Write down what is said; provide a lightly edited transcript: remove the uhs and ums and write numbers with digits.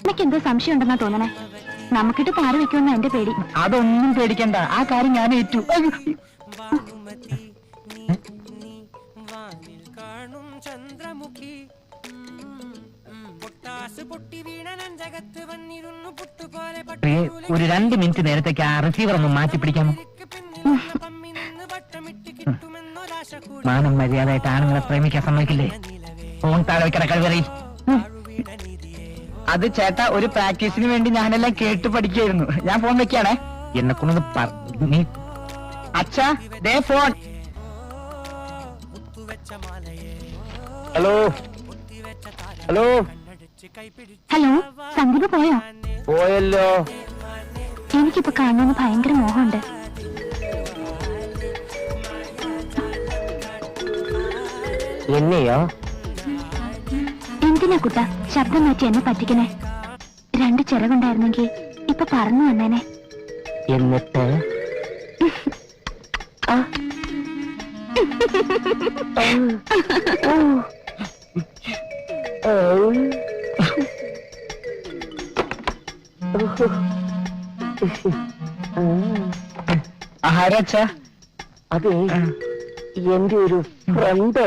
രത്നയ്ക്ക് എന്തോ സംശയം ഉണ്ടെന്നാ തോന്നണേ. നമുക്കിട്ട് പാറി വെക്കുമെന്ന എന്റെ പേടി. അതൊന്നും പേടിക്കണ്ട, ആ കാര്യം ഞാൻ ഏറ്റു. ഒരു 2 മിനിറ്റ് നേരത്തേക്ക് ആ റിസീവർ ഒന്ന് മാറ്റി പിടിക്കാമോ? മാനം മര്യാദയായിട്ട് ആണുങ്ങളെ പ്രേമിക്കാൻ സമ്മതിക്കില്ലേ? ഫോൺ താഴെ വെക്കട കഴിവറി. അത് ചേട്ടാ, ഒരു പ്രാക്ടീസിന് വേണ്ടി ഞാനെല്ലാം കേട്ട് പഠിക്കായിരുന്നു. ഞാൻ ഫോൺ വെക്കാണേ. എന്നെ കൊണ്ടൊന്ന് അച്ഛാ, ദേ phone. Hello hello hello, Sandeep പോയോ? പോയല്ലോ. എനിക്കിപ്പോ കാണുന്ന ഭയങ്കര മോഹമുണ്ട്. എന്നെയോ? എന്തിനാ കുട്ട ശബ്ദം മാറ്റി എന്നെ പറ്റിക്കണേ? 2 ചിറകുണ്ടായിരുന്നെങ്കിൽ ഇപ്പൊ പറന്നു വന്നേനെ. എന്നിട്ട് ആരാച്ചാ? അതെ, എന്റെ ഒരു ഫ്രണ്ട്